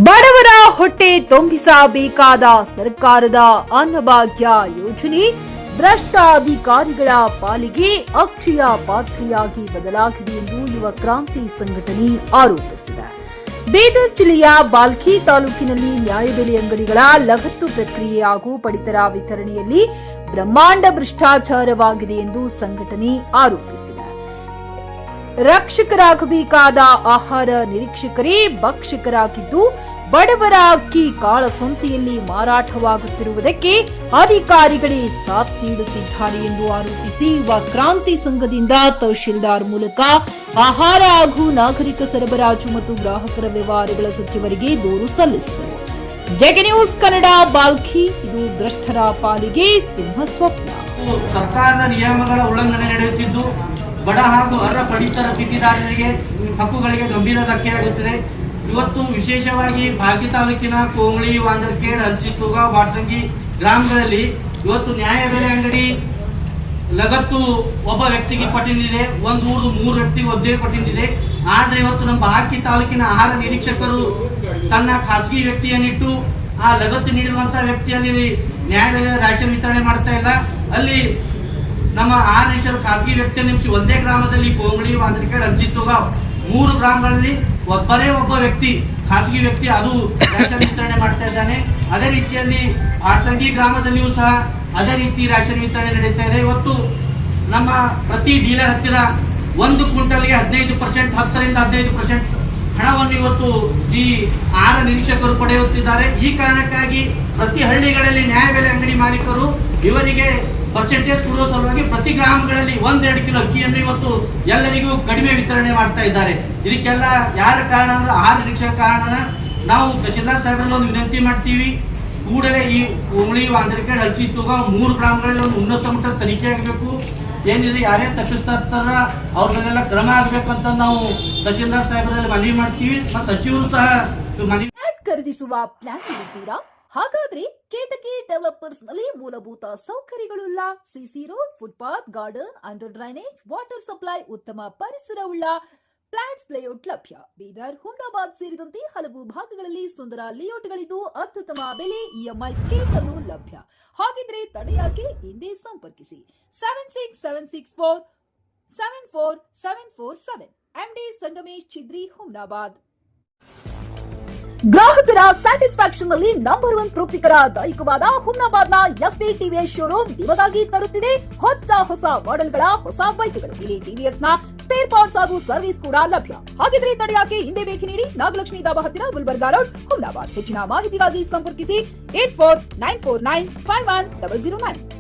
ಬಡವರ ಹೊಟ್ಟೆ ತುಂಬಿಸಬೇಕಾದ ಸರ್ಕಾರದ ಅನ್ನಭಾಗ್ಯ ಯೋಜನೆ ಭ್ರಷ್ಟ ಅಧಿಕಾರಿಗಳ ಪಾಲಿಗೆ ಅಕ್ಷಯ ಪಾತ್ರೆಯಾಗಿ ಬದಲಾಗಿದೆ ಎಂದು ಯುವ ಕ್ರಾಂತಿ ಸಂಘಟನೆ ಆರೋಪಿಸಿದೆ. ಬೀದರ್ ಜಿಲ್ಲೆಯ ಬಾಲ್ಕಿ ತಾಲೂಕಿನಲ್ಲಿ ನ್ಯಾಯಬೆಲೆ ಅಂಗಡಿಗಳ ಲಗತ್ತು ಪ್ರಕ್ರಿಯೆ ಹಾಗೂ ಪಡಿತರ ವಿತರಣೆಯಲ್ಲಿ ಬ್ರಹ್ಮಾಂಡ ಭ್ರಷ್ಟಾಚಾರವಾಗಿದೆ ಎಂದು ಸಂಘಟನೆ ಆರೋಪಿಸಿದೆ. ರಕ್ಷಕರಾಗಬೇಕಾದ ಆಹಾರ ನಿರೀಕ್ಷಕರೇ ಭಕ್ಷಕರಾಗಿದ್ದು ಬಡವರ ಅಕ್ಕಿ ಕಾಳಸಂತೆಯಲ್ಲಿ ಮಾರಾಟವಾಗುತ್ತಿರುವುದಕ್ಕೆ ಅಧಿಕಾರಿಗಳೇ ಸಾಥ್ ನೀಡುತ್ತಿದ್ದಾರೆ ಎಂದು ಆರೋಪಿಸಿ ಯುವ ಕ್ರಾಂತಿ ಸಂಘದಿಂದ ತಹಶೀಲ್ದಾರ್ ಮೂಲಕ ಆಹಾರ ಹಾಗೂ ನಾಗರಿಕ ಸರಬರಾಜು ಮತ್ತು ಗ್ರಾಹಕರ ವ್ಯವಹಾರಗಳ ಸಚಿವರಿಗೆ ದೂರು ಸಲ್ಲಿಸಿದರು. JK news Kannada Bhalki. ಇದು ಭ್ರಷ್ಟರ ಪಾಲಿಗೆ ಸಿಂಹ ಸ್ವಪ್ನ. ಸರ್ಕಾರದ ನಿಯಮಗಳ ಉಲ್ಲಂಘನೆ ನಡೆಯುತ್ತಿದ್ದು ಬಡ ಹಾಗೂ ಅರ್ಹ ಪಡಿತರ ಚೀಟಿದಾರರಿಗೆ ಹಕ್ಕುಗಳಿಗೆ ಗಂಭೀರ ಧಕ್ಕೆಯಾಗುತ್ತಿದೆ. ಇವತ್ತು ವಿಶೇಷವಾಗಿ ಬಾಲ್ಕಿ ತಾಲೂಕಿನ ಕೋಂಗ್ಳಿ, ವಾಂಜರ್ಖೇಡ್, ಹಲ್ಚಿತ್ತೂಗಾಂವ್, ಬಾಡ್ಸಂಗಿ ಗ್ರಾಮಗಳಲ್ಲಿ ಇವತ್ತು ನ್ಯಾಯಬೆಲೆ ಅಂಗಡಿ ಲಗತ್ತು ಒಬ್ಬ ವ್ಯಕ್ತಿಗೆ ಕೊಟ್ಟಿದೆ. ಒಂದು ಊರು 3 ವ್ಯಕ್ತಿಗೆ ಒದ್ದೇ ಕೊಟ್ಟಿದೆ. ಆದ್ರೆ ಇವತ್ತು ನಮ್ಮ ಬಾಲ್ಕಿ ತಾಲೂಕಿನ ಆಹಾರ ನಿರೀಕ್ಷಕರು ತನ್ನ ಖಾಸಗಿ ವ್ಯಕ್ತಿಯನ್ನಿಟ್ಟು ಆ ಲಗತ್ತು ನೀಡಿರುವಂತಹ ವ್ಯಕ್ತಿಯಲ್ಲಿ ನ್ಯಾಯಬೆಲೆ ರೇಷನ್ ವಿತರಣೆ ಮಾಡ್ತಾ ಇಲ್ಲ. ಅಲ್ಲಿ ನಮ್ಮ ಆಹಾರ ನಿರೀಕ್ಷಕರು ಖಾಸಗಿ ವ್ಯಕ್ತಿಯನ್ನು ನೇಮಿಸಿ ಒಂದೇ ಗ್ರಾಮದಲ್ಲಿ ಕೋಂಗ್ಳಿ, ವಾಂಜರ್ಖೇಡ್, ಹಲ್ಚಿತ್ತೂಗಾಂವ್ 3 ಗ್ರಾಮಗಳಲ್ಲಿ ಒಬ್ಬ ವ್ಯಕ್ತಿ ಖಾಸಗಿ ವ್ಯಕ್ತಿ ಅದು ರೇಷನ್ ವಿತರಣೆ ಮಾಡ್ತಾ ಇದ್ದಾನೆ. ಅದೇ ರೀತಿಯಲ್ಲಿ ಆಡ್ಸಂಗಿ ಗ್ರಾಮದಲ್ಲಿಯೂ ಸಹ ಅದೇ ರೀತಿ ರೇಷನ್ ವಿತರಣೆ ನಡೀತಾ ಇದೆ. ಇವತ್ತು ನಮ್ಮ ಪ್ರತಿ ಡೀಲರ್ ಹತ್ತಿರ 1 ಕ್ವಿಂಟಲ್ಗೆ 15%, 10ರಿಂದ 15% ಹಣವನ್ನು ಇವತ್ತು ಈ ಆಹಾರ ನಿರೀಕ್ಷಕರು ಪಡೆಯುತ್ತಿದ್ದಾರೆ. ಈ ಕಾರಣಕ್ಕಾಗಿ ಪ್ರತಿ ಹಳ್ಳಿಗಳಲ್ಲಿ ನ್ಯಾಯಬೆಲೆ ಅಂಗಡಿ ಮಾಲೀಕರು ಇವರಿಗೆ ಪರ್ಸೆಂಟೇಜ್ ಕೊಡುವ ಸಲುವಾಗಿ ಪ್ರತಿ ಗ್ರಾಮಗಳಲ್ಲಿ 1-2 ಕಿಲೋ ಅಕ್ಕಿಯನ್ನು ಇವತ್ತು ಎಲ್ಲರಿಗೂ ಕಡಿಮೆ ವಿತರಣೆ ಮಾಡ್ತಾ ಇದ್ದಾರೆ. ಇದಕ್ಕೆಲ್ಲ ಯಾರ ಕಾರಣ ಅಂದ್ರೆ ಆಹಾರ ನಿರೀಕ್ಷಕ ಕಾರಣ. ನಾವು ತಹಶೀಲ್ದಾರ್ ಸಾಹೇಬರಲ್ಲಿ ಒಂದು ವಿನಂತಿ ಮಾಡ್ತೀವಿ, ಕೂಡಲೇ ಈ ಕೋಂಗ್ಳಿ, ವಾಂಜರ್ಖೇಡ್, ಹಲ್ಚಿತ್ತೂಗಾಂವ್ 3 ಗ್ರಾಮಗಳಲ್ಲಿ ಒಂದು ಉನ್ನತ ಮಟ್ಟದ ತನಿಖೆ ಆಗಬೇಕು. ಏನಿದೆ ಯಾರೇ ತಪ್ಪಿಸ್ತಾ ಇರ್ತಾರ ಅವ್ರ ಮೇಲೆಲ್ಲ ಕ್ರಮ ಆಗ್ಬೇಕಂತ ನಾವು ತಹಶೀಲ್ದಾರ್ ಸಾಹೇಬರಲ್ಲಿ ಮನವಿ ಮಾಡ್ತೀವಿ. ಮತ್ತು ಸಚಿವರು ಸಹ ಮನವಿ ಖರೀದಿಸುವ ಪ್ಲಾನ್ ಇದ್ದೀರಾ? ಹಾಗಾದ್ರೆ ಕೇತಕಿ ಡೆವಲಪರ್ಸ್ ನಲ್ಲಿ ಮೂಲಭೂತ ಸೌಕರ್ಯಗಳುಳ್ಳ CC road, footpath, garden, under drainage, water supply, ಉತ್ತಮ ಪರಿಸರವುಳ್ಳ ಫ್ಲಾಟ್ಸ್ ಲೇಔಟ್ ಲಭ್ಯ. ಬೀದರ್, ಹುಮ್ನಾಬಾದ್ ಸೇರಿದಂತೆ ಹಲವು ಭಾಗಗಳಲ್ಲಿ ಸುಂದರ ಲೇಔಟ್ಗಳಿದ್ದು ಅತ್ಯುತ್ತಮ ಬೆಲೆ, ಇಎಂಐ ಸ್ಕೀಮ್ಸ್ ಅನ್ನು ಲಭ್ಯ. ಹಾಗಿದ್ರೆ ತಡೆಯಾಕೆ ಹಿಂದೆ ಸಂಪರ್ಕಿಸಿ 7676474747 MD ಸಂಗಮೇಶ್ ಚಿದ್ರಿ, ಹುಮ್ನಾಬಾದ್. ಗ್ರಾಹಕರ ಸ್ಯಾಟಿಸ್ಫ್ಯಾಕ್ಷನ್ ನಲ್ಲಿ ನಂಬರ್ 1 ತೃಪ್ತಿಕರ ದಾಯಕವಾದ ಹುಮ್ನಾಬಾದ್ನ ಎಸ್ವಿ ಟಿವಿಎಸ್ ಶೋರೂಮ್ ನಿಮಗಾಗಿ ತರುತ್ತಿದೆ ಹೊಸ ಮಾಡೆಲ್ಗಳ ಹೊಸ ಬೈಕ್ಗಳು. ಇಲ್ಲಿ ಟಿವಿಎಸ್ ನ ಸ್ಪೇರ್ ಪಾರ್ಟ್ಸ್ ಹಾಗೂ ಸರ್ವಿಸ್ ಕೂಡ ಲಭ್ಯ. ಹಾಗಿದ್ರೆ ತಡೆಯಾಕೆ ಹಿಂದೆ ಭೇಟಿ ನೀಡಿ ನಾಗಲಕ್ಷ್ಮಿ ದಾಬಾ ಹತ್ತಿರ, ಗುಲ್ಬರ್ಗಾ ರೋಡ್, ಹುಮ್ನಾಬಾದ್. ಹೆಚ್ಚಿನ ಮಾಹಿತಿಗಾಗಿ ಸಂಪರ್ಕಿಸಿ 8494951009.